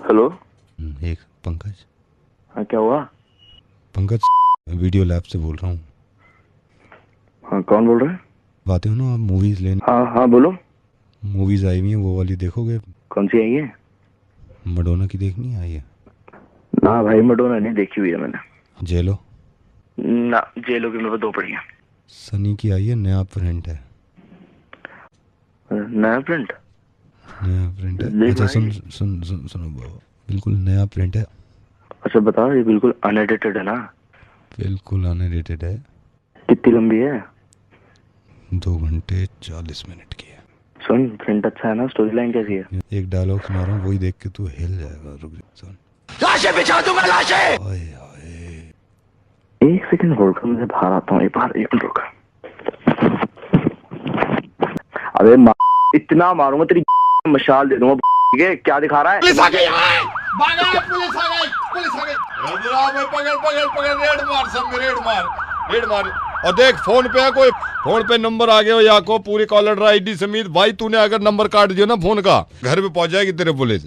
Hello. एक पंकज। हाँ, क्या हुआ? पंकज, वीडियो लैब से बोल रहा हूँ। हाँ, कौन बोल रहे हैं? आते हो ना आप मूवीज लेने? हाँ हाँ, बोलो। मूवीज आई हुई हैं, वो वाली देखोगे? कौन सी आई है? मडोना की देखनी आई है? ना भाई, मैडोना नहीं देखी हुई है मैंने। जेलो? ना, जेलो की मेरे को दो पड़ी है। सनी की आई है, नया प्रिंट है। नया प्रिंट? नया प्रिंट है। देख अच्छा भाई। सुन सुन सुन सुनो बाबा, बिल्कुल नया प्रिंट है। अच्छा बताओ, ये बिल्कुल अनएडिटेड है ना? बिल्कुल अनएडिटेड है। कितनी लंबी है? 2 घंटे 40 मिनट की है। सुन, प्रिंट अच्छा है ना? स्टोरी लाइन कैसी है? एक डायलॉग सुना रहा हूँ, वही देख के तू हिल जाएगा। रुक जा, सुन। लाशें बिछा दूंगा, लाशें। ओए ओए। एक सेकंड होल्ड कर, मुझे बाहर आता हूँ। एक बार, एक मिनट रुक। अबे इतना मारूंगा तेरी मशाल दे दूंगा। क्या दिखा रहा है? पुलिस आ गई, भागा, पुलिस आ गई, पुलिस आ गई। पकड़ पकड़ पकड़, रेड मार, सब में रेड मार। और देख, फोन पे है कोई, फोन पे नंबर आ गया या को पूरी कॉलर आईडी समेत। भाई तूने अगर नंबर काट दिया ना फोन का, घर पे पहुंच जाएगी तेरे पुलिस।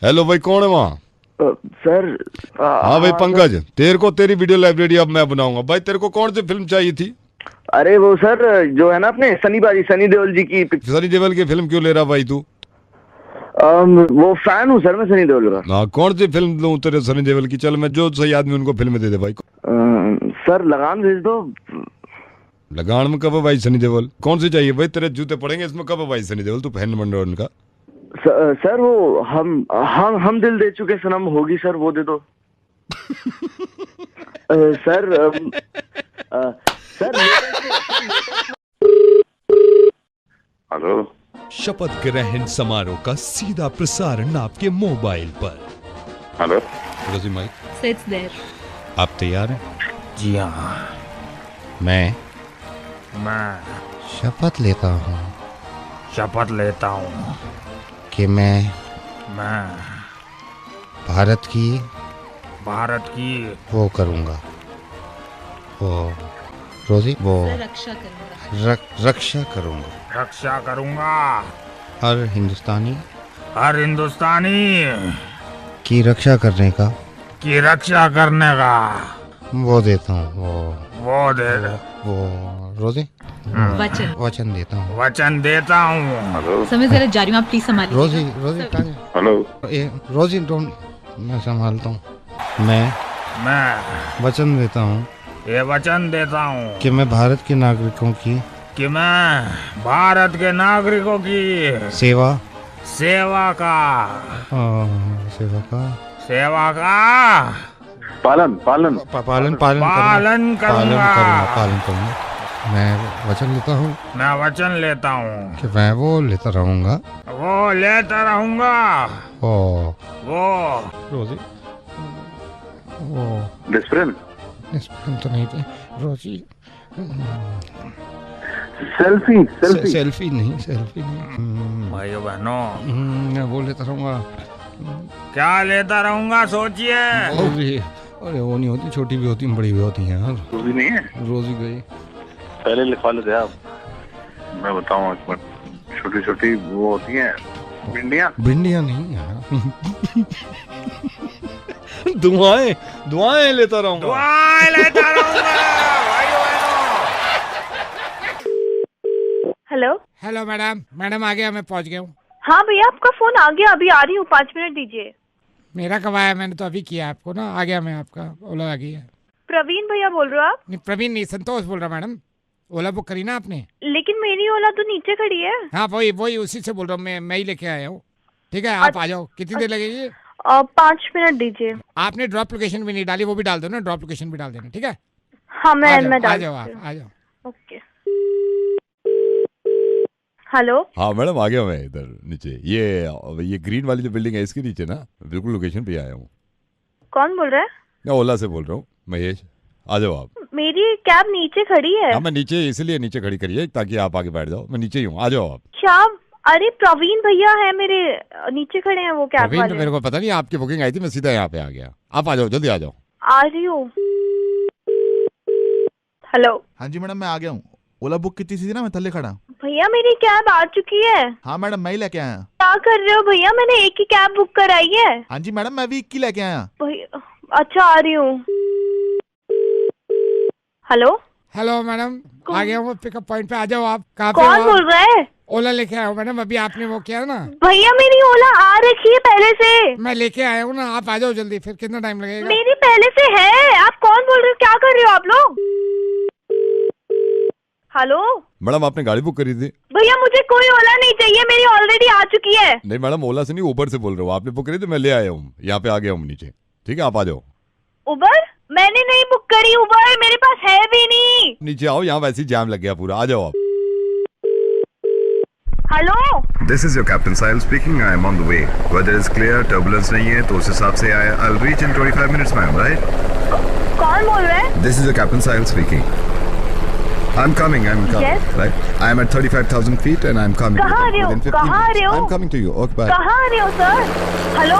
हेलो भाई, कौन है वहाँ? सर। हाँ भाई पंकज, तेरे को तेरी वीडियो लाइब्रेरी अब मैं बनाऊंगा। भाई तेरे को कौन सी फिल्म चाहिए थी? अरे वो सर, जो है ना अपने सनी देओल जी की सनी देओल की फिल्म क्यों ले रहा भाई तू? वो फैन हूँ सर मैं सनी देओल का। हाँ, कौन सी फिल्म लूं तेरे सनी देओल की? चल, मैं जो सही आदमी उनको फिल्म दे दे भाई। सर लगान भेज दो। लगान में कब है भाई सनी देओल? कौन सी चाहिए भाई? तेरे जूते पड़ेंगे इसमें। कब है भाई सनी देओल? तू फैन बन रहा है उनका? सर वो हम दिल दे चुके सनम होगी सर, वो दे दो। Sir sir. हेलो। शपथ ग्रहण समारोह का सीधा प्रसारण आपके मोबाइल पर। हेलो। रोजी माइक, Sits there. आप तैयार हैं? जी हाँ, मैं मैं शपथ लेता हूँ शपथ लेता हूँ कि मैं मैं भारत की भारत की वो करूँगा, वो रोजी, वो रक्षा करूंगा। रक्षा करूँगा। रक्षा करूँगा। हर हिंदुस्तानी हर हिंदुस्तानी की रक्षा करने का की रक्षा करने का वो देता हूँ, वो दे वो रोजी वचन। वचन देता हूँ। वचन देता हूँ। हेलो। समय जरा जा रही हूँ, आप प्लीज संभालिए। रोजी कहाँ है? हेलो। रोजी डोंट, मैं संभालता हूँ। मैं वचन देता हूँ ये वचन देता हूँ कि मैं भारत के नागरिकों की कि मैं भारत के नागरिकों की सेवा सेवा का पालन पालन पालन पालन करूँगा। मैं वचन लेता हूँ मैं वचन लेता हूँ कि मैं वो लेता रहूँगा। ओ वो रोजी, वो डिस्प्रिन डिस्प्रिन तो नहीं थे रोजी। सेल्फी नहीं। भाइयों बहनों, मैं वो लेता रहूँगा। क्या लेता रहूँगा? सोचिए। रोजी, अरे वो नहीं होती, छोटी भी होती हैं, बड़ी भी होती हैं यार। रोजी नहीं है? रोजी गई। पहले लिखवा लेते आप, मैं बताऊँ एक मिनट। छोटी छोटी वो होती हैं भिंडियाँ नहीं यार। दुआएं लेता रहूँगा। दुआएं लेता रहूँगा। भाइयों बहनों। हेलो मैडम आ गया, मैं पहुंच गया हूँ। हाँ भैया, आपका फोन आ गया, अभी आ रही हूँ, 5 मिनट दीजिए। मेरा कब आया? मैंने तो अभी किया आपको ना, आ गया मैं, आपका ओला आ गया। प्रवीण भैया बोल रहे हो आप? नहीं प्रवीण नहीं, संतोष बोल रहा मैडम। ओला बुक करी ना आपने? लेकिन मेरी ओला तो नीचे खड़ी है। हाँ वही उसी से बोल रहा हूँ, मैं ही लेके आया हूँ। ठीक है, आप आ जाओ। कितनी देर लगेगी? 5 मिनट दीजिए। आपने ड्रॉप लोकेशन भी नहीं डाली, वो भी डाल दो ना, ड्रॉप लोकेशन भी डाल देना। ठीक है, हाँ मैं आ जाओ आप, आ जाओ। ओके। हेलो। हाँ मैडम, आ गया मैं इधर नीचे। ये ग्रीन वाली जो बिल्डिंग है इसके नीचे ना, बिल्कुल लोकेशन पे आया हूँ। कौन बोल रहा है? मैं ओला से बोल रहा हूँ, महेश। आ जाओ आप। मेरी कैब नीचे खड़ी है। हाँ, मैं नीचे इसलिए नीचे खड़ी करी है ताकि आप आगे बैठ जाओ। मैं नीचे ही हूँ, आ जाओ आप। क्या? अरे प्रवीण भैया है मेरे, नीचे खड़े हैं वो कैब प्रवीण, वाले। मेरे को पता नहीं, आपकी बुकिंग आई थी, मैं सीधा यहाँ पे आ गया। आप आ जाओ, जल्दी आ जाओ। आ रही हूँ। हेलो। हाँ जी मैडम, मैं आ गया हूँ। ओला बुक की थी ना, मैं थल्ले खड़ा। भैया मेरी कैब आ चुकी है। हाँ मैडम मैं ही लेके आया। क्या कर रहे हो भैया? मैंने एक ही कैब बुक कराई है। हाँ जी मैडम मैं भी 1 ही लेके आया। भैया अच्छा आ रही हूँ। हेलो हेलो मैडम, आ गया हूँ पिकअप पॉइंट पे, आ जाओ आप। कहाँ पे कौन हो? बोल रहा है? ओला लेके आया हूँ मैडम, अभी आपने वो किया ना। भैया मेरी ओला आ रखी है पहले से। मैं लेके आया हूँ ना, आप आ जाओ जल्दी। फिर कितना टाइम लगेगा? मेरी पहले से है। आप कौन बोल रहे हो? क्या कर रहे हो आप लोग? हेलो मैडम आपने गाड़ी बुक करी थी? भैया मुझे कोई ओला नहीं चाहिए, मेरी ऑलरेडी आ चुकी है। नहीं मैडम ओला से नहीं ऊबर से बोल रहे हो। आपने बुक करी तो मैं ले आया हूँ, यहाँ पे आ गया हूँ नीचे। ठीक है आप आ जाओ। उबर? मैंने नहीं बुक करी उबर, मेरे पास है भी नहीं। नीचे आओ, यहाँ वैसे ही जाम लग गया पूरा। आ जाओ आप। Hello This is your Captain Sahil speaking. I am on the way. Weather is clear, turbulence नहीं है, तो उस हिसाब से I'll reach in 25 minutes, ma'am, right? कौन बोल रहा है? This is your Captain Sahil speaking. I'm coming. Yes. Right? I am at 35,000 feet and I'm coming. कहाँ आ रहे हो? Within 15 कहाँ आ रहे हो? minutes. I'm coming to you. Okay, bye. कहाँ आ रहे हो sir? Hello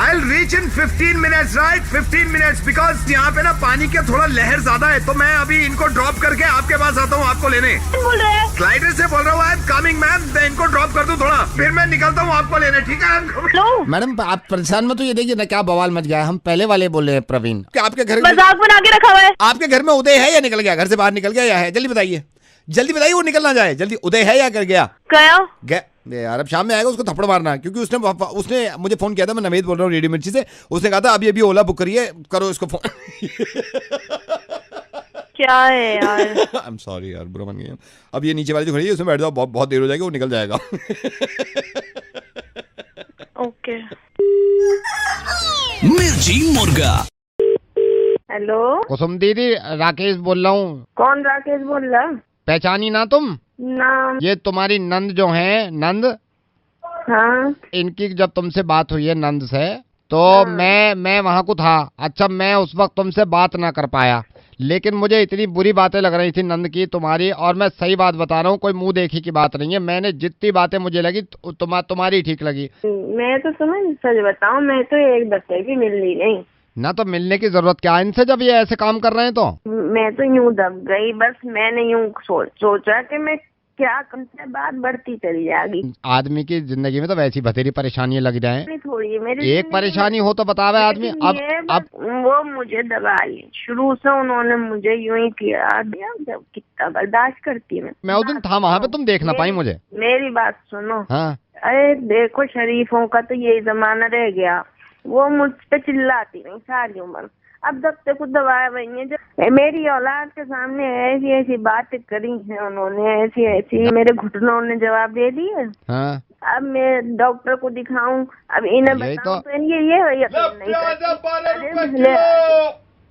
I'll reach in 15 minutes, right? 15 minutes because यहाँ पे ना पानी के थोड़ा लहर ज्यादा है, तो मैं अभी इनको ड्रॉप करके आपके पास आता हूँ आपको लेने। कौन बोल रहे हैं? स्लाइडर से बोल रहा हूँ। I'm coming, ma'am. मैं इनको ड्रॉप कर दूँ थोड़ा, फिर मैं निकलता हूँ आपको लेने। ठीक है? हेलो मैडम आप परेशान मत, तो ये देखिए ना क्या बवाल मच गया है। हम पहले वाले बोले हैं प्रवीण। क्या आपके घर मजाक बना के रखा हुआ है? आपके घर में उदय है या निकल गया? घर से बाहर निकल गया या है? जल्दी बताइए, जल्दी बताइए, वो निकल ना जाए। जल्दी, उदय है या कर गया? गया यार अब शाम में आएगा, उसको थप्पड़ मारना। क्योंकि उसने मुझे फोन किया था, मैं नवेद बोल रहा हूँ रेडियो मिर्ची से। उसने कहा था अभी ओला बुक करिए, करो इसको फोन। क्या है यार? आई एम सॉरी यार, बुरा मान गया। अब ये नीचे वाली जो खड़ी है उसमें बैठ जाओ, बहुत देर हो जाएगी, वो निकल जाएगा। ओके। मिर्ची मुर्गा। हेलो कुसुम दीदी, राकेश बोल रहा हूँ। कौन राकेश बोल रहा? पहचानी ना तुम? नाम? ये तुम्हारी नंद जो है, नंद। हाँ इनकी जब तुमसे बात हुई है नंद से, तो मैं वहाँ को था। अच्छा मैं उस वक्त तुमसे बात ना कर पाया, लेकिन मुझे इतनी बुरी बातें लग रही थी नंद की तुम्हारी। और मैं सही बात बता रहा हूँ, कोई मुंह देखी की बात नहीं है। मैंने जितनी बातें मुझे लगी तुम्हारी ठीक लगी। मैं तो समझ, सच बताऊं मैं तो एक बच्चे की मिलनी नहीं ना, तो मिलने की जरूरत क्या है इनसे जब ये ऐसे काम कर रहे हैं? तो मैं तो यूं दब गई। बस मैंने यूं सोचा कि मैं क्या कम से बात बढ़ती चली जाएगी। आदमी की जिंदगी में तो वैसी बथेरी परेशानियां लग जाए। थोड़ी मेरी एक परेशानी हो तो बतावे आदमी। अब वो मुझे दबाई, शुरू से उन्होंने मुझे यूं ही किया। जब कितना बर्दाश्त करती मैं उस दिन था वहाँ पे, तुम देख ना पाई मुझे। मेरी बात सुनो। हाँ अरे देखो शरीफों का तो यही जमाना रह गया। वो मुझ पे चिल्लाती नहीं सारी उम्र। अब जब तक कुछ दबाया वही है। जब मेरी औलाद के सामने ऐसी ऐसी बातें करी है उन्होंने, ऐसी ऐसी मेरे घुटनों ने जवाब दे दिए। हाँ। अब मैं डॉक्टर को दिखाऊं, अब इन्हें बताऊं तो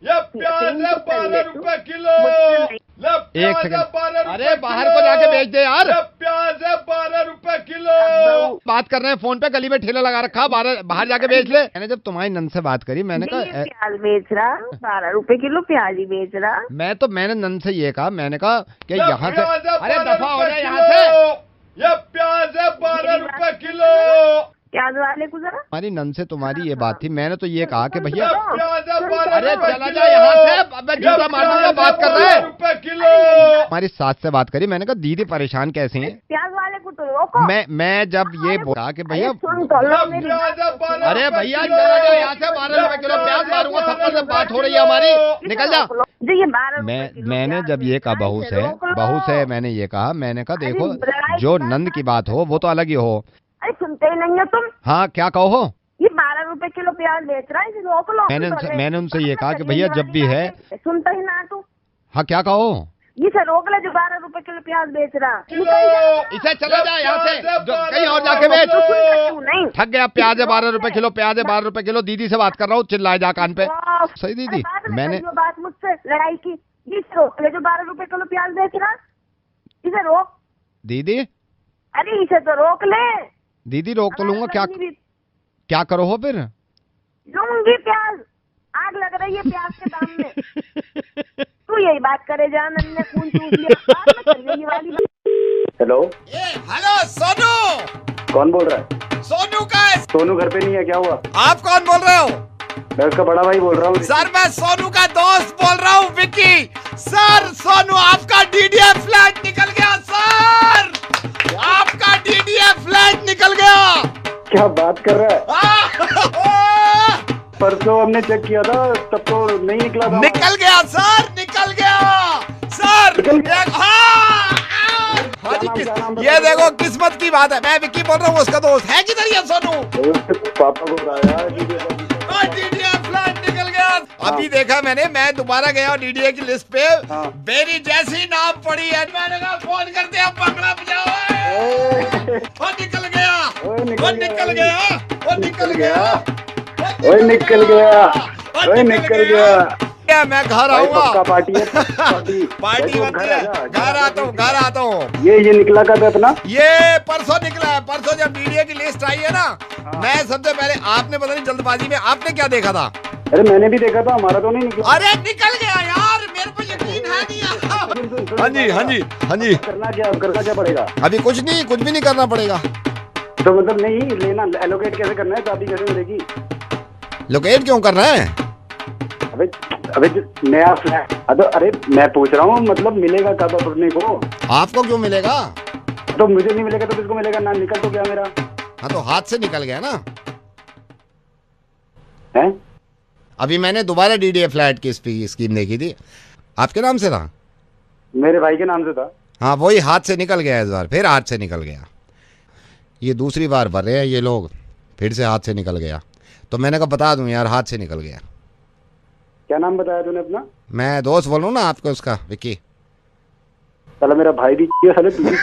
ये प्याज है 12 रुपए किलो। एक सेकंड, अरे बाहर को जाके बेच दे यार। प्याज है 12 रुपए किलो। बात कर रहे हैं फोन पे, गली में ठेला लगा रखा, बाहर जाके बेच ले। मैंने जब तुम्हारी नंद से बात करी, मैंने कहा प्याज बेच रहा 12 रुपए किलो, प्याज ही बेच रहा। मैंने नंद से ये कहा, मैंने कहा कि यहाँ से, अरे दफा हो जाए यहाँ से। ये प्याज है 12 रुपए किलो। प्याज वाले को जरा। हमारी नंद से तुम्हारी ये बात थी, मैंने तो ये कहा कि भैया अरे चला जा यहाँ से, मैं जूता मार दूंगा। बात कर रहे हैं हमारी सास से बात करी, मैंने कहा दीदी परेशान कैसे हैं? प्याज वाले को तो रोको। मैं जब ये बोला कि भैया, अरे भैया चला जाओ यहाँ से, 12 रुपए किलो प्याज मारूंगा, थप्पड़ से बात हो रही है हमारी, निकल जा। मैंने जब ये कहा बहू से मैंने ये कहा, मैंने कहा देखो जो नंद की बात हो वो तो अलग ही हो। अरे सुनते ही नहीं हो तुम। हाँ क्या कहो? ये 12 रुपए किलो प्याज बेच रहा है, इसे रोक लो। मैंने उनसे ये कहा कि भैया जब भी है। सुनता ही ना तू। हाँ क्या कहो? इसे रोक ले जो 12 रुपए किलो प्याज बेच रहा। इसे चला जा यहाँ से, कहीं और जाके बेच। नहीं थक गया, प्याज है 12 रुपए किलो, प्याज है 12 रुपए किलो। दीदी से बात कर रहा हूँ, चिल्लाए जा कान पे। सही दीदी, मैंने बात मुझसे लड़ाई की। इसे रोक ले जो 12 रुपए किलो प्याज बेच रहा, इसे रोक। दीदी अरे इसे तो रोक ले। दीदी रोक तो लूंगा, क्या करो हो फिर? लूंगी प्याज, आग लग रही है प्याज के दाम में। तू यही बात करे जान, ने खून चूस लिया वाली। Hello hello Sonu. कौन बोल रहा है? सोनू का है। सोनू घर पे नहीं है, क्या हुआ? आप कौन बोल रहे हो? मैं उसका बड़ा भाई बोल रहा हूँ। सर मैं सोनू का दोस्त बोल रहा हूँ विक्की। सर सोनू आपका डीडीए फ्लैट निकल गया सर, आपका डीडीए फ्लैट निकल गया। क्या बात कर रहा है? परसों हमने चेक किया था तब तो नहीं निकला था। निकल गया सर, निकल गया सर। हाँ जी, ये देखो किस्मत की बात है। मैं विक्की बोल रहा हूँ, उसका दोस्त है किधर ये सोनू? पापा को बताया डीडीए फ्लैट निकल गया। अभी देखा मैंने, मैं दोबारा गया डीडीए की लिस्ट पे, मेरी जैसी नाम पड़ी है, मैंने कहा फोन करते हैं पकड़ा बजाओ। वो निकल गया, वो निकल गया, वो निकल गया, वो निकल गया, वो निकल गया। मैं घर आऊंगा। पार्टी है, पार्टी घर आता हूँ, घर आता हूँ। ये निकला कब अपना? ये परसों निकला है। परसों जब डीडीए की लिस्ट आई है ना, मैं सबसे पहले, आपने पता नहीं जल्दबाजी में आपने क्या देखा था? अरे मैंने भी देखा था, हमारा तो नहीं निकला। अरे निकल गया यार, मेरे को यकीन है नहीं। हाँ जी, हाँ जी, हाँ जी। करना क्या पड़ेगा? अभी कुछ नहीं, कुछ भी नहीं करना पड़ेगा। तो मतलब नहीं लेना, एलोकेट कैसे करना है? चाबी कैसे मिलेगी? लोकेट क्यों करना है? अबे नया फ्लैट। अरे मैं पूछ रहा हूँ, मतलब मिलेगा कब अपने को? आपको क्यों मिलेगा? तो मुझे नहीं मिलेगा तो किसको मिलेगा? ना निकल तो गया मेरा। हाँ तो हाथ से निकल गया ना। हैं? अभी मैंने दोबारा डीडीए फ्लैट की स्कीम देखी थी। आपके नाम से था? मेरे भाई के नाम से था। हाँ वही हाथ से निकल गया इस बार, फिर हाथ से निकल गया। ये दूसरी बार भर रहे हैं ये लोग, फिर से हाथ से निकल गया। तो मैंने कहा बता दूं यार, हाथ से निकल गया। क्या नाम बताया तूने अपना? मैं दोस्त बोल रहा हूँ ना आपको, उसका विक्की। साला मेरा भाई भी साले तू भी।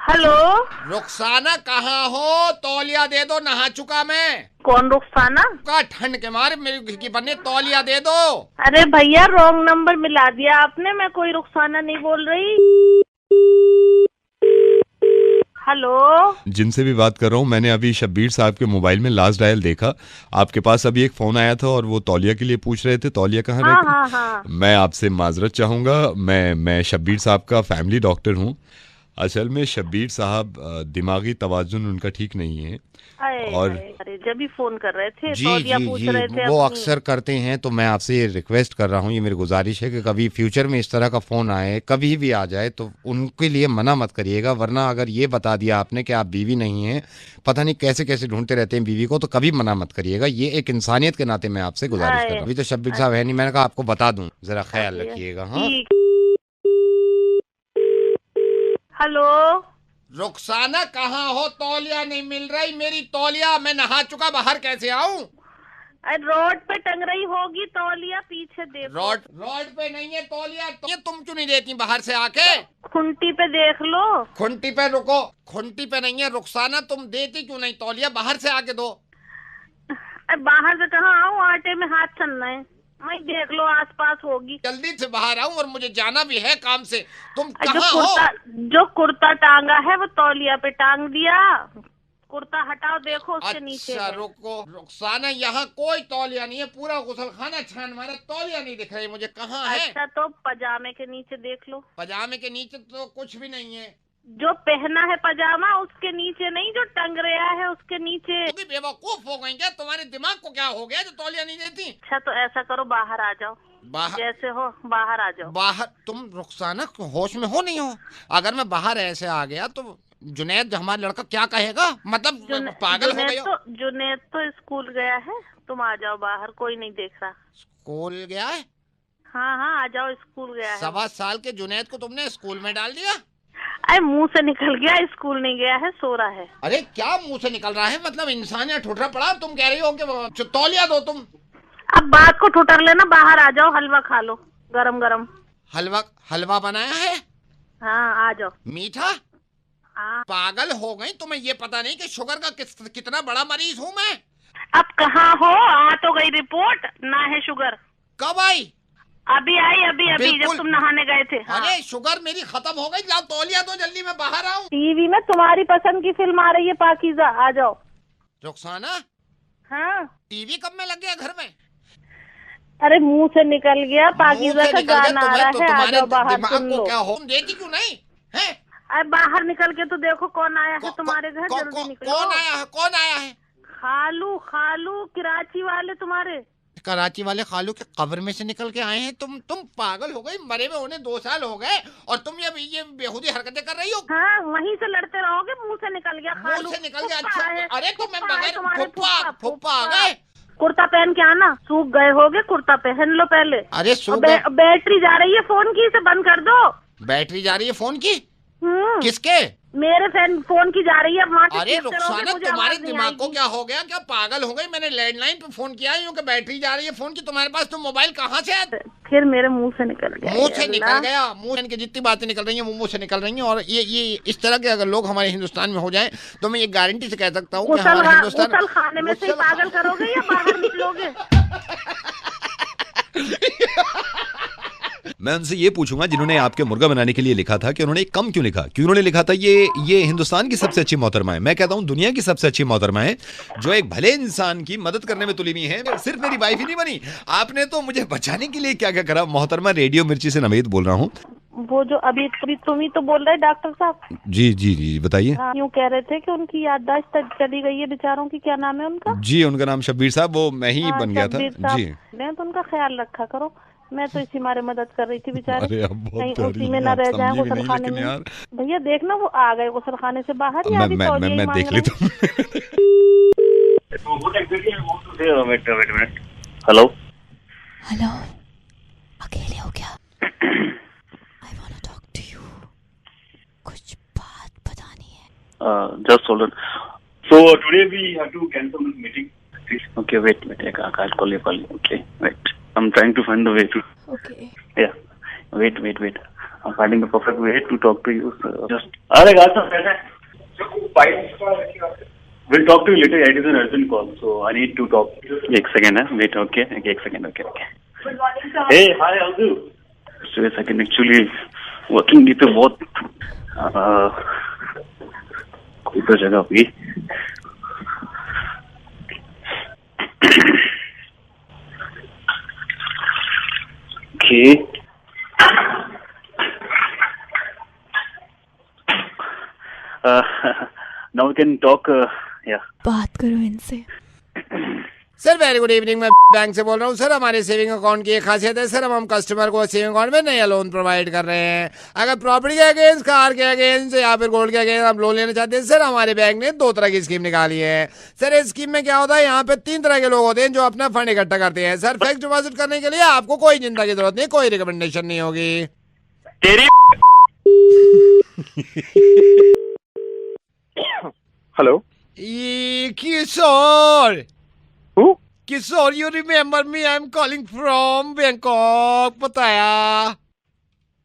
हेलो रुखसाना कहाँ हो? तौलिया दे दो, नहा चुका मैं। कौन रुखसाना? का ठंड के मारे मेरी की बने, तौलिया दे दो। अरे भैया रॉन्ग नंबर मिला दिया आपने, मैं कोई रुखसाना नहीं बोल रही। हेलो, जिनसे भी बात कर रहा हूँ, मैंने अभी शब्बीर साहब के मोबाइल में लास्ट डायल देखा। आपके पास अभी एक फोन आया था और वो तौलिया के लिए पूछ रहे थे, तौलिया कहाँ रहती है? हाँ। मैं आपसे माजरत चाहूँगा, मैं शब्बीर साहब का फैमिली डॉक्टर हूँ। असल में शब्बीर साहब दिमागी तवाजुन उनका ठीक नहीं है। और अरे जब भी फोन कर रहे थे, जी तौलिया जी पूछ जी रहे थे वो अपनी। अक्सर करते हैं। तो मैं आपसे ये रिक्वेस्ट कर रहा हूँ, ये मेरी गुजारिश है कि कभी फ्यूचर में इस तरह का फ़ोन आए, कभी भी आ जाए, तो उनके लिए मना मत करिएगा। वरना अगर ये बता दिया आपने कि आप बीवी नहीं हैं, पता नहीं कैसे कैसे ढूंढते रहते हैं बीवी को, तो कभी मना मत करिएगा। ये एक इंसानियत के नाते मैं आपसे गुजारिश कर रहा हूँ। अभी तो शब्बीर साहब है नहीं, मैंने कहा आपको बता दूँ, जरा ख्याल रखिएगा। हाँ हेलो रुखसाना कहाँ हो? तौलिया नहीं मिल रही मेरी तौलिया, मैं नहा चुका, बाहर कैसे आऊँ? रोड पे टंग रही होगी तौलिया, पीछे देखो। रोड पे नहीं है तौलिया, तो ये तुम क्यों नहीं देती बाहर से आके? खुंटी पे देख लो। खुंटी पे रुको, खुंटी पे नहीं है रुखसाना, तुम देती क्यों नहीं तौलिया? बाहर से आके दो। बाहर से कहाँ आऊँ, आटे में हाथ छलना है। मैं देख लो आसपास होगी। जल्दी से बाहर आऊँ और मुझे जाना भी है काम से। तुम कहाँ हो? जो कुर्ता टांगा है वो तौलिया पे टांग दिया। कुर्ता हटाओ, देखो उसके नीचे। अच्छा रुको रुखसाना, यहाँ कोई तौलिया नहीं है, पूरा गुसलखाना छान मारा, तौलिया नहीं दिख रही मुझे, कहाँ है? अच्छा तो पजामे के नीचे देख लो। पजामे के नीचे तो कुछ भी नहीं है। जो पहना है पजामा उसके नीचे नहीं, जो टंग रहा है उसके नीचे। तुम बेवकूफ हो गई क्या? तुम्हारे दिमाग को क्या हो गया जो तौलिया नहीं देती? अच्छा तो ऐसा करो, बाहर आ जाओ। बाहर जैसे हो बाहर आ जाओ। बाहर? तुम रुखसाना होश में हो नहीं हो? अगर मैं बाहर ऐसे आ गया तो जुनैद हमारा लड़का क्या कहेगा? मतलब पागल हो गई हो? जुनैद तो स्कूल गया है, तुम आ जाओ बाहर, कोई नहीं देख रहा। स्कूल गया है? हाँ आ जाओ, स्कूल गया है। 7 साल के जुनैद को तुमने स्कूल में डाल दिया? अरे मुंह से निकल गया, स्कूल नहीं गया है, सो रहा है। अरे क्या मुंह से निकल रहा है? मतलब इंसान या ठुठरा पड़ा? तुम कह रही हो कि तौलिया दो तुम। अब बात को ठुठर लेना, बाहर आ जाओ, हलवा खा लो गरम गरम। हलवा बनाया है? हाँ आ जाओ। मीठा? पागल हो गई? तुम्हें ये पता नहीं कि शुगर का कितना बड़ा मरीज हूँ मैं? अब कहाँ हो? आ तो गई रिपोर्ट, ना है शुगर। कब आई? अभी आई, अभी जब तुम नहाने गए थे। हाँ। अरे शुगर मेरी खत्म हो गई, लाओ तौलिया दो जल्दी, मैं बाहर आऊँ। टीवी में तुम्हारी पसंद की फिल्म आ रही है, पाकीज़ा, आ जाओ। रुखसाना हाँ टीवी कब में लग गया घर में? अरे मुंह से निकल गया, पाकीज़ा का गाना आ रहा है, आ जाओ बाहर सुन लो। क्या हो? तुम देती क्यों नहीं है? अरे बाहर निकल के तो देखो कौन आया है तुम्हारे घर, जल्दी निकलो। कौन आया है? कौन आया है? खालू खालू कराची वाले तुम्हारे। कराची वाले खालू के कब्र में से निकल के आए हैं तुम पागल हो गई, मरे में होने 2 साल हो गए और तुम ये बेहुदी हरकतें कर रही हो। हाँ, वहीं से लड़ते रहोगे, मुंह से निकल गया खालू। मुंह से निकल गया, फुप्पा है, अच्छा। अरे तो मैं फुप्पा है बगैर तुम्हारे, फुप्पा आ गए। कुर्ता पहन के आना, सूख गए होगे, कुर्ता पहन लो पहले। अरे सूख बैटरी जा रही है फोन की, इसे बंद कर दो। बैटरी जा रही है फोन की? किसके? मेरे फोन की जा रही है। अरे रुखसाना, तुम्हारे दिमाग को क्या हो गया? क्या पागल हो गई? मैंने लैंडलाइन पे फोन किया है कि बैटरी जा रही है फोन की तुम्हारे पास, तो मोबाइल कहाँ से है? फिर मेरे मुंह से निकल गया। मुंह से निकल गया? मुंह की जितनी बातें निकल रही हैं मुंह से निकल रही हैं। और ये इस तरह के अगर लोग हमारे हिंदुस्तान में हो जाएं तो मैं ये गारंटी से कह सकता हूँ कि हमारे हिंदुस्तान खाने में से पागल करोगे या बाहर निकलोगे? मैं उनसे ये पूछूंगा जिन्होंने आपके मुर्गा बनाने के लिए लिखा था कि उन्होंने कम क्यों लिखा, क्यों उन्होंने लिखा था ये हिंदुस्तान की सबसे अच्छी मोहतरमा है। मैं कहता हूँ दुनिया की सबसे अच्छी मोहतरमा है, जो एक भले इंसान की मदद करने में तुली हुई है। सिर्फ मेरी वाइफ ही नहीं बनी, आपने तो मुझे बचाने के लिए क्या क्या करा। मोहतरमा, रेडियो मिर्ची से नवेद बोल रहा हूँ। वो जो अभी तुम ही तो बोल रहे डॉक्टर साहब। जी जी जी बताइए। यूँ कह रहे थे कि उनकी याददाश्त चली गई है बेचारों की। क्या नाम है उनका? जी उनका नाम शब्बीर साहब, वो मैं ही बन गया था जी। तो उनका ख्याल रखा करो। मैं तो इसी मारे मदद कर रही थी बेचारे, कहीं उसी में न रह जाए गुसल खाने में। भैया देखना वो आ गए गुसल खाने से बाहर। मैं देख लेता हूँ। हेलो हेलो, अकेले हो क्या? I wanna talk to you. कुछ बात बतानी है। Just hold on. So today we have to cancel this meeting. Okay, wait. I'll call you. Okay, wait. I'm trying to find the way to. Okay. Yeah. Wait. I'm finding the perfect way to talk to you. So just. अरे गाल सब कैसे? We'll talk to you later. It is an urgent call, so I need to talk. एक second है. Wait. Okay. एक second. Okay. Hey, hi, how's you? So a second. Actually, working पे बहुत कोई तो जगह हुई। Okay. Now we can talk. Yeah. बात करो इनसे। सर वेरी गुड इवनिंग, मैं बैंक से बोल रहा हूँ। सर हमारे सेविंग अकाउंट की एक खासियत है सर, हम कस्टमर को सेविंग अकाउंट में नया लोन प्रोवाइड कर रहे हैं। अगर प्रॉपर्टी के अगेंस्ट, कार के अगेंस्ट या फिर गोल्ड के अगेंस्ट आप लोन लेना चाहते हैं सर, हमारे बैंक ने 2 तरह की स्कीम निकाली है। सर इस स्कीम में क्या होता है, यहाँ पे 3 तरह के लोग होते हैं जो अपना फंड इकट्ठा करते हैं। सर फिक्स डिपॉजिट करने के लिए आपको कोई चिंता की जरूरत नहीं, कोई रिकमेंडेशन नहीं होगी। Hello Kishore. Who? Kishore, you remember me? I'm calling from Bangkok, Pattaya.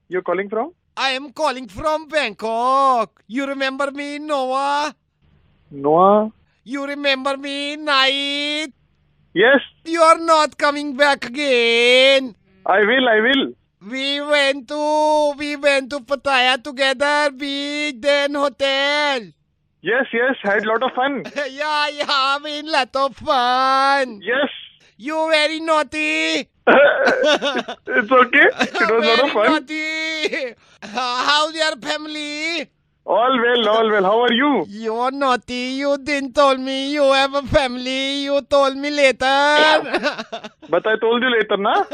You're calling from? I am calling from Bangkok. You remember me, Noah? Noah? You remember me, Night? Yes. You are not coming back again. I will. We went to Pattaya together, beach, then hotel. Yes, had lot of fun. Yeah, I mean lot of fun. Yes. You very naughty. It's okay. It was lot of fun. Naughty. How's your family? All well. How are you? You're naughty. You didn't tell me you have a family. You told me later. But I told you later, na?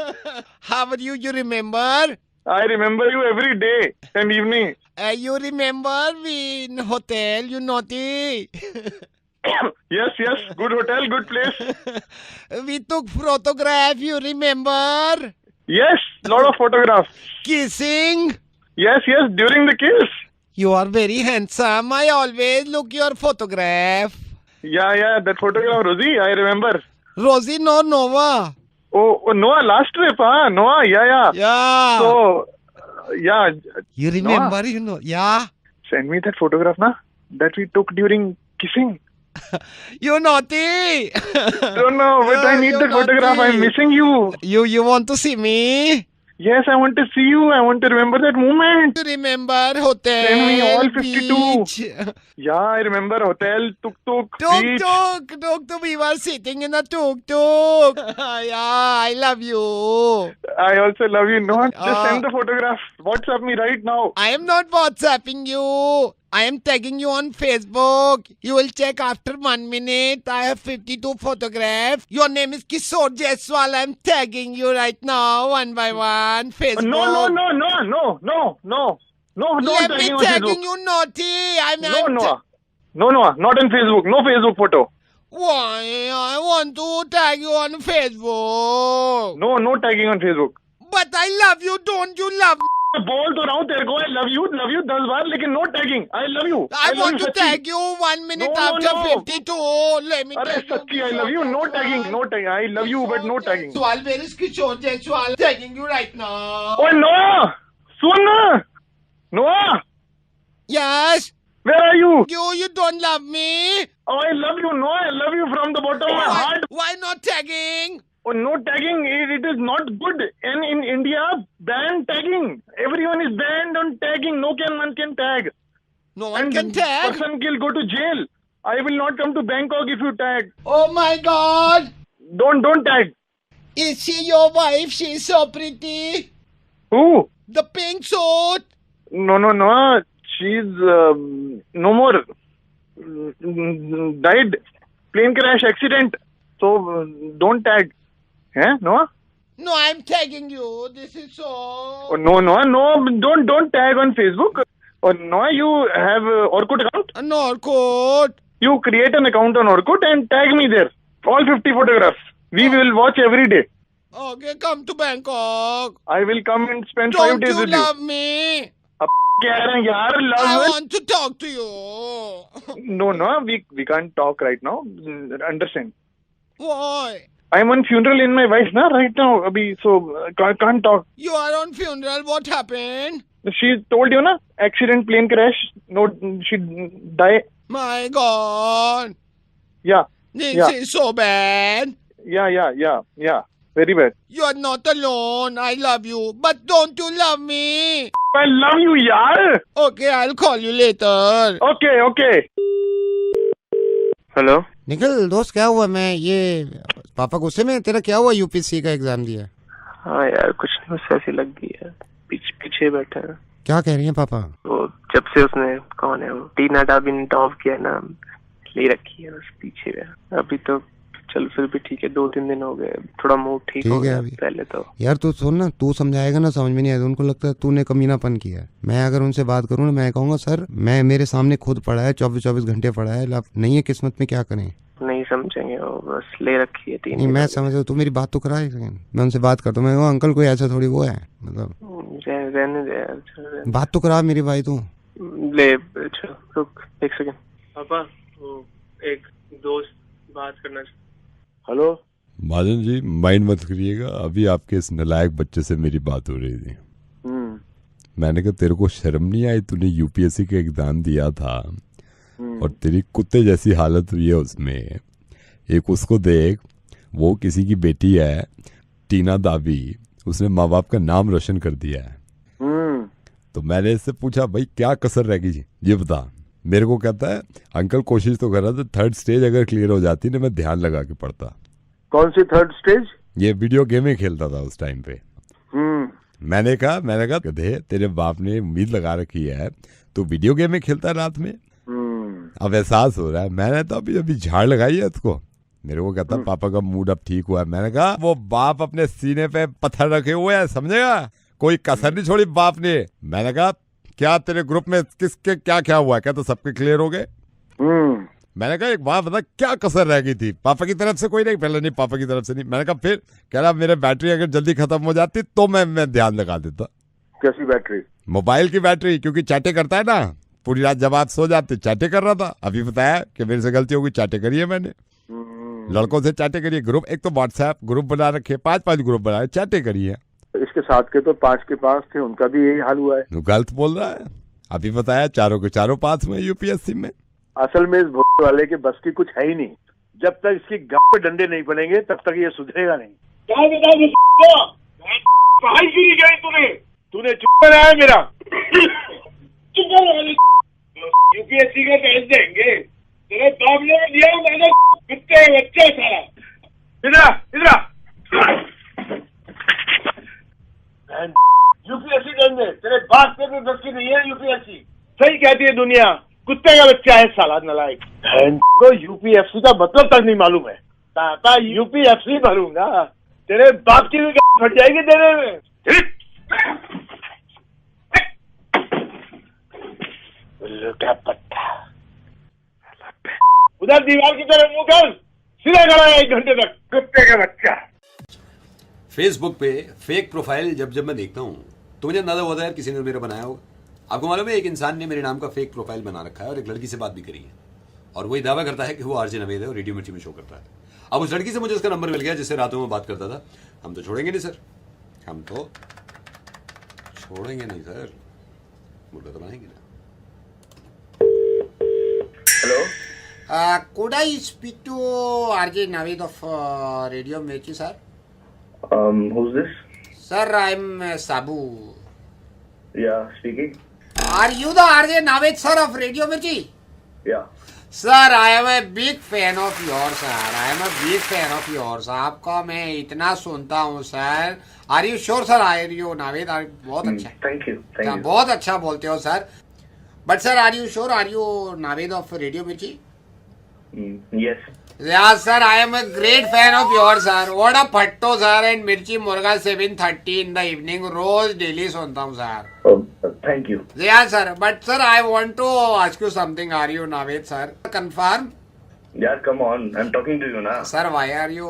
How are you? You remember? I remember you every day and evening. You remember we in hotel, you naughty. Yes, good hotel, good place. We took photograph, you remember? Yes, lot of photographs. Kissing? Yes, during the kiss. You are very handsome. I always look your photograph. Yeah, that photograph, Rosie, I remember. Rosie, no, Noah. Oh, Noah, last trip, huh? Noah, yeah. Yeah. So, yeah. You remember, Noah, you know, yeah. Send me that photograph, na? That we took during kissing. You naughty. Don't know, but I need that photograph. I'm missing you. You want to see me? Yes, I want to see you. I want to remember that moment. To remember hotel. Send me all 52. Beach. Yeah, I remember hotel, tuk-tuk, beach. Tuk-tuk. We were sitting in a tuk-tuk. Yeah, I love you. I also love you. No, just send the photograph. WhatsApp me right now. I am not WhatsApping you. I am tagging you on Facebook. You will check after 1 minute. I have 52 photographs. Your name is Kishore Jaiswal. I am tagging you right now, one by one. Facebook. No. Let me tagging on tagging Facebook. you, naughty. No, not on Facebook. No Facebook photo. Why? I want to tag you on Facebook. No tagging on Facebook. But I love you. Don't you love me? बोल तो रहा हूँ तेरे को I love you 10 बार, लेकिन no tagging. I love you. I want to tag you 1 minute after 52. Let me अरे tag सच्ची I love you. No tagging. I love you but no tagging. Jaiswal, where is Kishore Jaiswal? Tagging you right now. Oh no! Soon Noah! Yes? Where are you? You don't love me? Oh, I love you, Noah. I love you from the bottom of my heart. Why not tagging? Oh, no tagging. It is not good. And in India, ban tagging. Everyone is banned on tagging. No one can tag. No one can tag? Person will go to jail. I will not come to Bangkok if you tag. Oh my God! Don't tag. Is she your wife? She's so pretty. Who? The pink suit. No. She's no more. Died. Plane crash accident. So don't tag. No? No, I'm tagging you. This is so... Oh, no. Don't tag on Facebook. Oh, no, you have Orkut account? No, Orkut. You create an account on Orkut and tag me there. All 50 photographs. We will watch every day. Okay, come to Bangkok. I will come and spend Don't 5 days with you. Don't you love me? कह रहे हैं यार love I है? want to talk to you. No, we can't talk right now. Understand? Why? I'm on funeral in my wife na right now abhi, so can't talk. You are on funeral. What happened? She told you na accident, plane crash. No, she die. My God. Yeah. This is so bad. Yeah. Very bad. You are not alone. I love you. But don't you love me? I love you, yaar. Okay, I'll call you later. Okay. Hello Nikhil दोस्त क्या हुआ? मैं ये पापा गुस्से में? तेरा क्या हुआ? यूपीएससी का एग्जाम दिया? हाँ यार कुछ नहीं, बस ऐसी लग गई है। पीछे बैठा है। क्या कह रही है पापा? वो जब से उसने कौन है वो टीना डाबी ने टॉप किया ना, ले रखी है बस पीछे है। अभी तो चल फिर भी ठीक है, 2-3 दिन हो गए, थोड़ा मूड ठीक हो गया पहले तो। यार तू सुन ना, तू समझाएगा ना समझ में नहीं आएगा। उनको लगता है तूने कमीनापन किया है। मैं अगर उनसे बात करूँ ना, मैं कहूँगा सर मैं मेरे सामने खुद पड़ा है, 24 घंटे पड़ा है, नहीं है किस्मत में, क्या करें? नहीं समझेंगे वो, बस ले रखी है 3 नहीं मैं समझ रहा हूँ। तू मेरी बात तो करा, मैं उनसे बात करता हूँ। मैं अंकल कोई ऐसा थोड़ी वो है, मतलब रहने दे बात तो करा मेरी भाई तू। ले रुक 1 सेकंड। पापा वो एक दोस्त बात करना। हेलो महाजन जी, माइंड मत करिएगा, अभी आपके इस नालायक बच्चे से मेरी बात हो रही थी। मैंने कहा तेरे को शर्म नहीं आई? तूने यूपीएससी का एग्जाम दिया था और तेरी कुत्ते जैसी हालत हुई है उसमें। एक उसको देख, वो किसी की बेटी है, टीना दाबी, उसने माँ बाप का नाम रोशन कर दिया है। तो मैंने इससे पूछा भाई क्या कसर रह गई ये बता। मेरे को कहता है अंकल कोशिश तो कर रहा था, 3rd स्टेज अगर क्लियर हो जाती ना मैं ध्यान लगा के पढ़ता। कौन सी 3rd स्टेज? ये वीडियो गेम ही खेलता था उस टाइम पे। मैंने कहा गधे तेरे बाप ने उम्मीद लगा रखी है, तू वीडियो गेम ही खेलता है रात में। अब एहसास हो रहा है। मैंने तो अभी झाड़ लगाई है उसको। मेरे को कहता पापा का मूड अब ठीक हुआ है। मैंने कहा वो बाप अपने सीने पे पत्थर रखे हुए है, समझेगा, कोई कसर नहीं छोड़ी बाप ने। मैंने कहा क्या तेरे ग्रुप में किसके क्या हुआ? क्या तो सबके क्लियर हो गए? मैंने कहा एक बात बता, क्या कसर रह गई थी? पापा की तरफ से कोई नहीं? पहले नहीं, पापा की तरफ से नहीं। मैंने कहा फिर? कह रहा मेरे बैटरी अगर जल्दी खत्म हो जाती तो मैं ध्यान लगा देता। कैसी बैटरी? मोबाइल की बैटरी, क्योंकि चैटे करता है ना पूरी रात, जब आप सो जाते चैटे कर रहा था। अभी बताया कि मेरे से गलती होगी, चैटे करी है मैंने, लड़कों से चैटे करिए। ग्रुप एक तो व्हाट्सएप ग्रुप बना रखे, 5 ग्रुप बनाए, चैटे करी है। इसके साथ के तो 5 के पास थे, उनका भी यही हाल हुआ है। गलत बोल रहा है। अभी बताया चारों के चारों पास में यूपीएससी में। असल में इस भोले वाले के बस की कुछ है ही नहीं। जब तक इसकी गांव पे डंडे नहीं पड़ेंगे तब तक ये सुधरेगा नहीं। पढ़ाई क्यों नहीं गई तूने चुप कराया मेरा। यूपीएससी का टेस्ट देंगे, तेरे बाप ने दिया, मैंने कुत्ते बच्चे सारा। इधर यूपीएससी देंगे, तेरे बाप पे भी बस की नहीं है यूपीएससी। सही कहती है दुनिया, कुत्ते का बच्चा है साला नालायक। को यूपीएफसी का मतलब तक नहीं मालूम है। ताता यूपीएफसी भरूंगा, तेरे बाप की भी फट जाएगी तेरे में। उल्लू का पट्टा, उधर दीवार की तरफ मुंह कर, सीधा खड़ा है 1 घंटे तक, कुत्ते का बच्चा। फेसबुक पे फेक प्रोफाइल जब मैं देखता हूँ तो मुझे अंदाजा होता है यार किसी ने मेरा बनाया होगा। आपको मालूम है एक इंसान ने मेरे नाम का फेक प्रोफाइल बना रखा है और एक लड़की से बात भी करी है और वही दावा करता है कि वो आरजे नवेद है और रेडियो मिर्ची में शो करता है। अब उस लड़की से मुझे उसका नंबर मिल गया जिससे रातों में बात करता था। हम तो छोड़ेंगे नहीं सर, हम तो छोड़ेंगे नहीं सर, मुर्गा तो बनाएंगे ना। Hello, could I speak to RJ Naveed of Radio Mirchi, sir? Who's this? Sir, I'm Sabu. Yeah, speaking. Are you the RJ Naveed, sir, of Radio Mirchi? Yeah. Sir, I am a big fan of yours, sir. I am a big fan of yours. आपका मैं इतना सुनता हूँ sir. Are you sure, sir? Are you Naveed? बहुत अच्छा। Thank you. Thank you. बहुत अच्छा बोलते हो sir. But sir, are you sure? Are you Naveed of Radio Mirchi? Yes. Yeah, sir, I am a great fan of yours, sir. What a phatto, sir, and Mirchi Murga 7:30 in the evening. रोज daily सुनता हूँ sir. Thank you. Yeah, sir. But sir, I want to ask you something. Are you Naveed, sir? Confirm? Yeah, come on. I'm talking to you now. Sir, why are you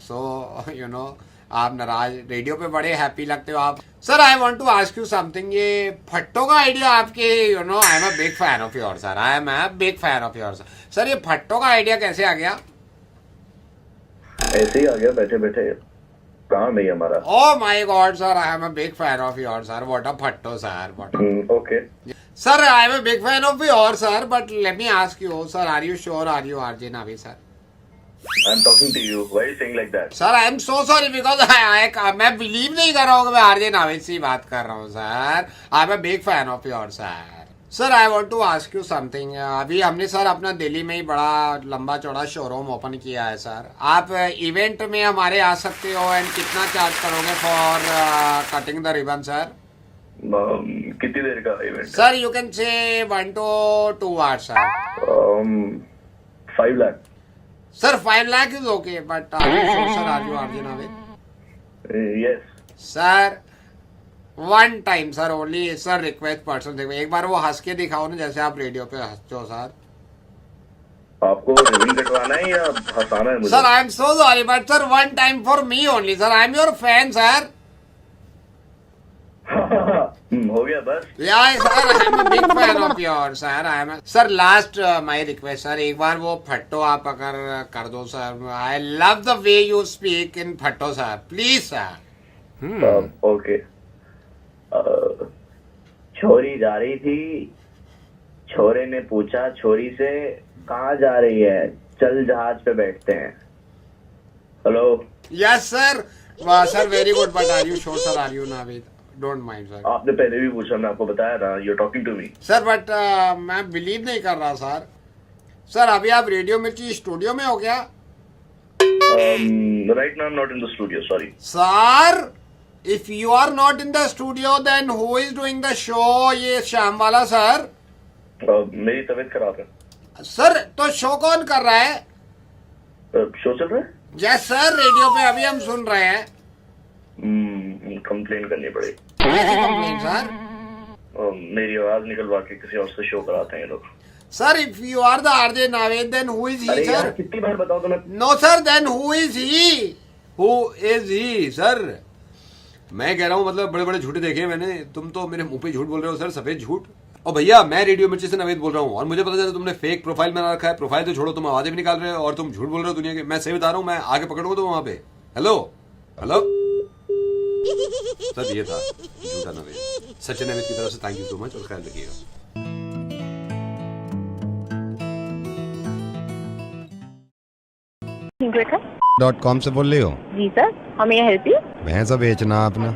so, आप नाराज, radio पे बड़े happy लगते हो आप। Sir, I want to ask you something. ये फट्टो का आइडिया आपके, I am a big fan of your sir. I am a big fan of your sir. ये फट्टो का आइडिया कैसे आ गया? ऐसे ही आ गया बैठे बैठे, काम है हमारा। Oh my god sir, I am a big fan of your sir. What a फट्टो sir, okay sir. I am a big fan of your sir, but let me ask you sir, are you sure? Are you RJ Naved sir? I'm talking to you. Why are you saying like that? Sir, I am so sorry because मैं believe नहीं कर रहा हूँ कि मैं RJ Naved से बात कर रहा हूँ sir. I am a big fan of your sir. Sir, I want to ask you something. अभी हमने सर अपना दिल्ली में ही बड़ा लंबा चौड़ा शोरूम ओपन किया है सर। आप इवेंट में हमारे आ सकते हो एंड कितना चार्ज करोगे for cutting the ribbon sir? कितनी देर का event? Sir, you can say 1 to 2 hours sir. 5 lakh. Sir, 5 lakh is okay, but are you sure, sir? Are you RJ Naveed? Yes. Sir, one time, sir, only, sir, request person. देखो, एक बार वो हंस के दिखाओ ना, जैसे आप radio पे हंसते हो, सर। आपको रिबन कटवाना है या हंसाना है मुझे? Sir, I am so sorry, but sir, one time for me only, sir. I am your fan, sir. हो गया बस। Yeah, sir, I am a big fan of yours, sir. I am. Sir, last my request, sir. एक बार वो फट्टो आप अगर कर दो, sir. I love the way you speak in फट्टो, sir. Please, sir. Okay. छोरी जा रही थी, छोरे ने पूछा छोरी से कहाँ जा रही है, चल जहाज पे बैठते हैं। Hello. Yes, sir. Wow, sir, very good. But are you sure, sir? Are you Naveed? Don't mind, sir. आपने पहले भी पूछा, मैं आपको बताया था। You're talking to me. Sir, but मैं बिलीव नहीं कर रहा सर। सर, अभी आप रेडियो मिर्ची स्टूडियो में हो क्या? Right now I'm not in the studio. Sorry. Sir, if you are not in the studio, then who is doing the show? ये शाम वाला सर। मेरी तबीयत खराब है। सर, तो शो कौन कर रहा है? शो चल रहा है? यस सर, रेडियो पे अभी हम सुन रहे हैं। कंप्लेन करनी पड़ेगी। Complain sir? मेरी आवाज निकलवा के किसी और से शो कराते हैं लोग। Sir, if you are the RJ Naveed, then who is he, अरे sir? यार, कितनी बार बताओ तो मैं। No sir, then who is he? Who is he, sir? मैं कह रहा हूँ मतलब बड़े बड़े झूठे देखे हैं मैंने। तुम तो मेरे मुंह पे झूठ बोल रहे हो सर, सफेद झूठ। और भैया, मैं रेडियो मिर्ची से नवेद बोल रहा हूँ और मुझे पता चला तुमने फेक प्रोफाइल बना रखा है। प्रोफाइल तो छोड़ो, तुम आवाजें भी निकाल रहे हो और तुम झूठ बोल रहे हो दुनिया के। मैं सही बता रहा हूँ, मैं आगे पकड़ूंगा तो वहां पे। हेलो हेलो सर, ये था झूठा नवेद। सचिन नवेद की तरफ से थैंक यू सो मच और ख्याल रखिएगा। .com से बोल रही हो? जी सर, हमें हेल्प यू। भैंसा बेचना अपना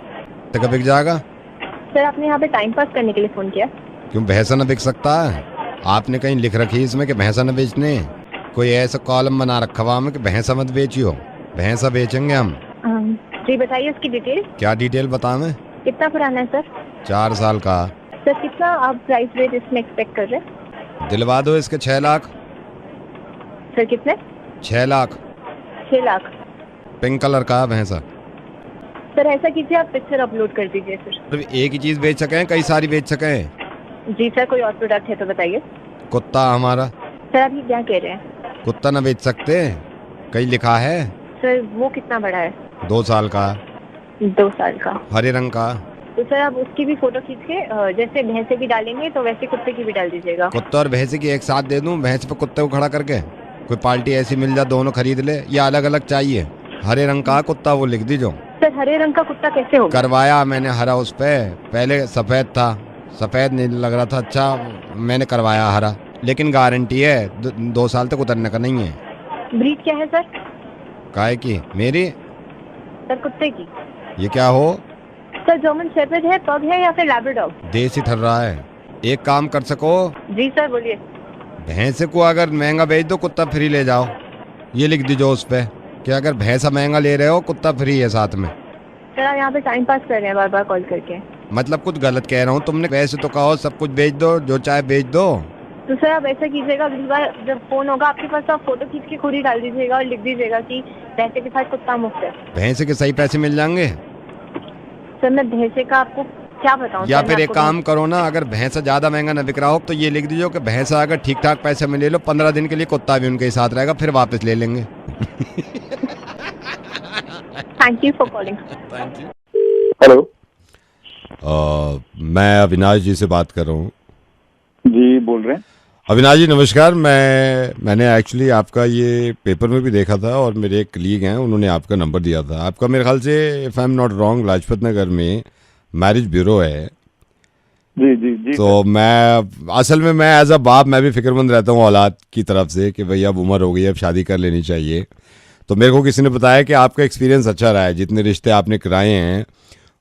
तो कब बिक जाएगा? सर, आपने यहाँ पे टाइम पास करने के लिए फोन किया। क्यों भैंसा न बिक सकता है? आपने कहीं लिख रखी है इसमें कि भैंसा न बेचने? कोई ऐसा कॉलम बना रखा हुआ हमें कि भैंसा मत बेचियो। भैंसा बेचेंगे हम। जी बताइए उसकी डिटेल। क्या डिटेल बतावें? कितना पुराना है सर? 4 साल का। सर कितना आप प्राइस रेट इसमें एक्सपेक्ट कर रहे हैं? दिलवा दो इसके 6 लाख। सर कितने? 6 लाख। 6 लाख। पिंक कलर का भैंसा। सर ऐसा कीजिए, आप पिक्चर अपलोड कर दीजिए फिर। सिर्फ एक ही चीज बेच सकें, कई सारी बेच सकें? जी सर, कोई और प्रोडक्ट है तो बताइए। कुत्ता हमारा। सर आप ये क्या कह रहे हैं? कुत्ता ना बेच सकते? कहीं लिखा है? सर वो कितना बड़ा है? 2 साल का। 2 साल का। हरे रंग का। तो सर आप उसकी भी फोटो खींच के जैसे भैंसे की डालेंगे तो वैसे कुत्ते की भी डाल दीजिएगा। कुत्ता और भैंसे की एक साथ दे दूं? भैंस पे कुत्ते को खड़ा करके कोई पार्टी ऐसी मिल जाए दोनों खरीद ले, या अलग अलग चाहिए? हरे रंग का कुत्ता वो लिख दीजो। सर हरे रंग का कुत्ता कैसे होगा? करवाया मैंने हरा उस पे, पहले सफेद था, सफेद नहीं लग रहा था अच्छा, मैंने करवाया हरा, लेकिन गारंटी है 2 साल तक उतरने का नहीं है। ब्रीड क्या है सर? काय की? मेरी? सर कुत्ते की। ये क्या हो? सर जर्मन शेफर्ड है, पग है या फिर लैब्राडोर? देसी ठर रहा है। एक काम कर सको? जी सर बोलिए। भैंसे को अगर महंगा बेच दो कुत्ता फ्री ले जाओ, ये लिख दीजो उस पे कि अगर भैंसा महंगा ले रहे हो कुत्ता फ्री है साथ में। सर आप यहाँ पे टाइम पास कर रहे हैं बार बार कॉल करके। मतलब कुछ गलत कह रहा हूँ? तुमने वैसे तो कहो सब कुछ बेच दो, जो चाहे बेच दो। तो सर आप ऐसा कीजिएगा, अगली बार जब फोन होगा आपके पास तो आप फोटो खींच के खुद ही डाल दीजिएगा और लिख दीजिएगा कि भैंसे के साथ कुत्ता मुफ्त है। भैंसे के सही पैसे मिल जाएंगे? सर मैं भैंसे का आपको क्या बताऊं? या फिर एक काम करो ना, अगर भैंसा ज्यादा महंगा न बिक रहा हो तो ये लिख दीजिए कि भैंसा अगर ठीक ठाक पैसे में ले लो 15 दिन के लिए कुत्ता भी उनके साथ रहेगा, फिर वापस ले लेंगे। Thank you for calling. Hello, मैं अविनाश जी से बात कर रहा हूँ। जी बोल रहे हैं। अविनाश जी नमस्कार। मैंने एक्चुअली आपका ये पेपर में भी देखा था और मेरे एक कलीग हैं उन्होंने आपका नंबर दिया था। आपका मेरे ख्याल से if I am not wrong Lajpat Nagar में मैरिज ब्यूरो है। जी जी जी। तो मैं असल में मैं एज अ बाप मैं भी फिक्रमंद रहता हूँ औलाद की तरफ से कि भैया अब उम्र हो गई, अब शादी कर लेनी चाहिए। तो मेरे को किसी ने बताया कि आपका एक्सपीरियंस अच्छा रहा है, जितने रिश्ते आपने कराए हैं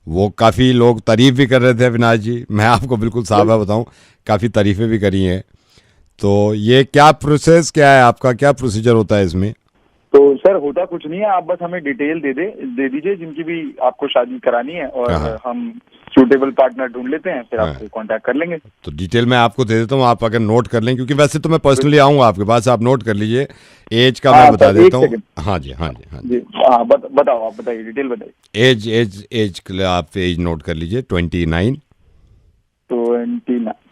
वो काफ़ी लोग तारीफ़ भी कर रहे थे। अविनाश जी मैं आपको बिल्कुल साफ है बताऊँ, काफ़ी तारीफ़ें भी करी हैं। तो ये क्या प्रोसेस क्या है आपका, क्या प्रोसीजर होता है इसमें? तो सर होता कुछ नहीं है, आप बस हमें डिटेल दे दीजिए जिनकी भी आपको शादी करानी है और हम सूटेबल पार्टनर ढूंढ लेते हैं, फिर आपसे कांटेक्ट कर लेंगे। तो डिटेल मैं आपको दे देता हूँ, आप अगर नोट कर लें, क्योंकि वैसे तो मैं पर्सनली आऊँगा आपके पास, आप नोट कर लीजिए। एज का मैं बता देता हूँ। हाँ जी हाँ जी हाँ जी। बताओ, आप बताइए, डिटेल बताइए। एज आप एज नोट कर लीजिए 29।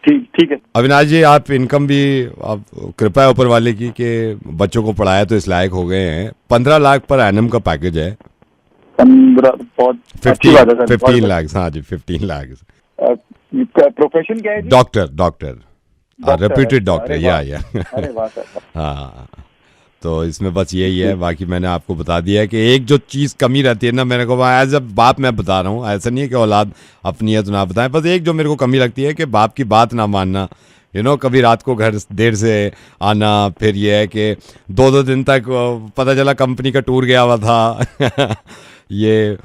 ठीक है। अविनाश जी आप इनकम भी आप कृपया ऊपर वाले की कि बच्चों को पढ़ाया तो इस लायक हो गए हैं। 15 लाख पर एनम का पैकेज है। 15 लाख। हाँ जी 15 लाख। प्रोफेशन क्या है? Doctor reputed doctor. या अरे वाह सर। हाँ तो इसमें बस यही है, बाकी मैंने आपको बता दिया है कि एक जो चीज़ कमी रहती है ना, मेरे को एज अ बाप मैं बता रहा हूँ, ऐसा नहीं है कि औलाद अपनी है तो ना बताएं, बस एक जो मेरे को कमी लगती है कि बाप की बात ना मानना। कभी रात को घर देर से आना, फिर ये है कि 2-2 दिन तक पता चला कंपनी का टूर गया हुआ था। ये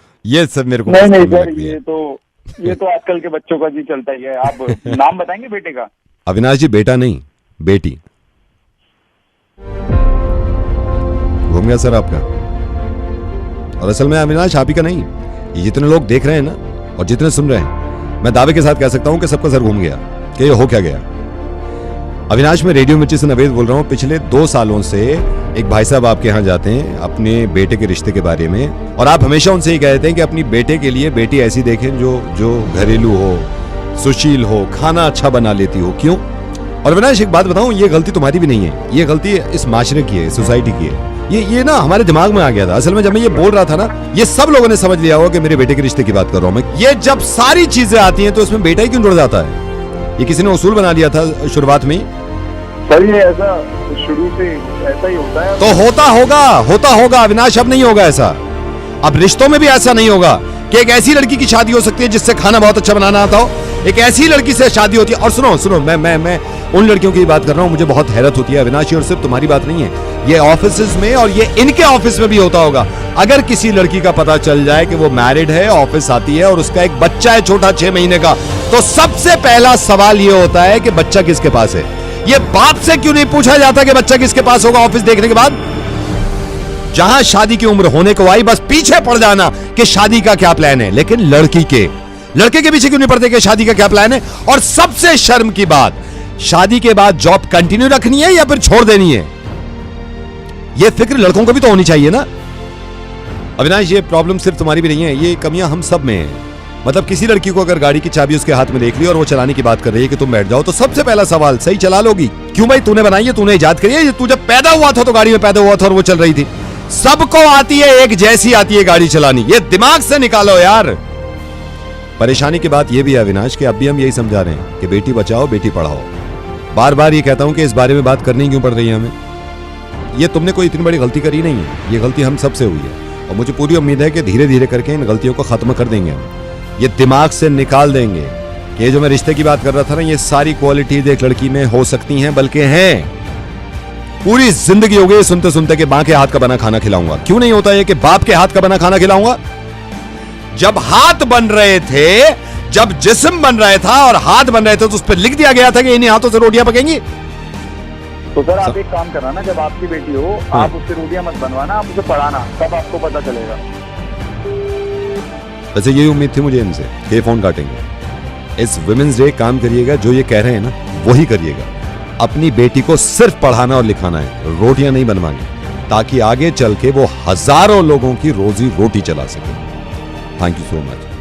सब मेरे को नहीं सर, ये तो आजकल के बच्चों का जी चलता ही है। आप नाम बताएंगे बेटे का? अविनाश जी बेटा नहीं बेटी। घूम गया सर आपका। और असल में अविनाश आप ही का नहीं, ये जितने लोग देख रहे हैं ना और जितने सुन रहे हैं, मैं दावे के साथ कह सकता हूं कि सबका सर घूम गया कि ये हो क्या गया। अविनाश मैं रेडियो मिर्ची से नवेद बोल रहा हूं। पिछले 2 सालों से एक भाई साहब आपके यहाँ जाते हैं अपने बेटे के रिश्ते के बारे में, और आप हमेशा उनसे ही कहते हैं कि अपनी बेटे के लिए बेटी ऐसी देखें जो घरेलू हो, सुशील हो, खाना अच्छा बना लेती हो। क्यों? और अविनाश एक बात बताऊं, ये गलती तुम्हारी भी नहीं है, ये गलती इस माशरे की है, सोसाइटी की है। ये ना हमारे दिमाग में आ गया था। असल में जब मैं ये बोल रहा था ना, ये सब लोगों ने समझ लिया होगा कि मेरे बेटे के रिश्ते की बात कर रहा हूं मैं। ये जब सारी चीजें आती हैं तो इसमें बेटा ही क्यों जुड़ जाता है? ये किसी ने उसूल बना लिया था शुरुआत में ही। सर ये ऐसा शुरू से ऐसा ही होता है। तो होता होगा अविनाश, अब नहीं होगा ऐसा। अब रिश्तों में भी ऐसा नहीं होगा कि एक ऐसी लड़की की शादी हो सकती है जिससे खाना बहुत अच्छा बनाना आता हो, एक ऐसी लड़की से शादी होती है। और सुनो मैं उन लड़कियों की बात कर रहा हूं, मुझे बहुत हैरत होती है अविनाश, और सिर्फ तुम्हारी बात नहीं है, ये ऑफिस में और ये इनके ऑफिस में भी होता होगा। अगर किसी लड़की का पता चल जाए कि वो मैरिड है, ऑफिस आती है और उसका एक बच्चा है छोटा 6 महीने का, तो सबसे पहला सवाल ये होता है कि बच्चा किसके पास है। ये बाप से क्यों नहीं पूछा जाता कि बच्चा किसके पास होगा ऑफिस देखने के बाद? जहां शादी की उम्र होने को आई, बस पीछे पड़ जाना कि शादी का क्या प्लान है। लेकिन लड़की के लड़के के पीछे क्यों नहीं पड़ते कि शादी का क्या प्लान है? और सबसे शर्म की बात, शादी के बाद जॉब कंटिन्यू रखनी है या फिर छोड़ देनी है? यह फिक्र लड़कों को भी तो होनी चाहिए ना। अविनाश, ये प्रॉब्लम सिर्फ तुम्हारी भी नहीं है, ये कमियां हम सब में हैं। मतलब किसी लड़की को अगर गाड़ी की चाबी उसके हाथ में देख ली और वो चलाने की बात कर रही है कि तुम बैठ जाओ, तो सबसे पहला सवाल, सही चला लोगी? क्यों भाई, तूने बनाई है, तूने इजाद करी है, तू जब पैदा हुआ था तो गाड़ी में पैदा हुआ था और वो चल रही थी। सबको आती है, एक जैसी आती है गाड़ी चलानी, ये दिमाग से निकालो यार। परेशानी की बात यह भी है अविनाश कि अब भी हम यही समझा रहे हैं कि बेटी बचाओ बेटी पढ़ाओ। बार बार ये कहता हूं कि इस बारे में बात करनी क्यों पड़ रही है हमें? ये तुमने कोई इतनी बड़ी गलती करी नहीं है, ये गलती हम सबसे हुई है और मुझे पूरी उम्मीद है कि धीरे धीरे करके इन गलतियों को खत्म कर देंगे हम, ये दिमाग से निकाल देंगे। कि जो मैं रिश्ते की बात कर रहा था ना, ये सारी क्वालिटीज एक लड़की में हो सकती हैं, बल्कि हैं। पूरी जिंदगी हो गई सुनते सुनते कि मां के हाथ का बना खाना खिलाऊंगा। क्यों नहीं होता है कि बाप के हाथ का बना खाना खिलाऊंगा? जब हाथ बन रहे थे, जब जिस्म बन रहा था और हाथ बन रहे थे, तो उस पर लिख दिया गया था कि इन्हीं हाथों से रोटियां पकेंगी। तो सर आप एक काम करना ना, जब आपकी बेटी हो आप उससे रोटियां मत बनवाना, आप उसे पढ़ाना, तब आपको पता चलेगा। वैसे यही उम्मीद थी मुझे इनसे कि फोन काटेंगे। इस वुमेन्स डे काम करिएगा, जो ये कह रहे हैं ना वही करिएगा। अपनी बेटी को सिर्फ पढ़ाना और लिखाना है, रोटियां नहीं बनवानी, ताकि आगे चल के वो हजारों लोगों की रोजी रोटी चला सके। Thank you so much.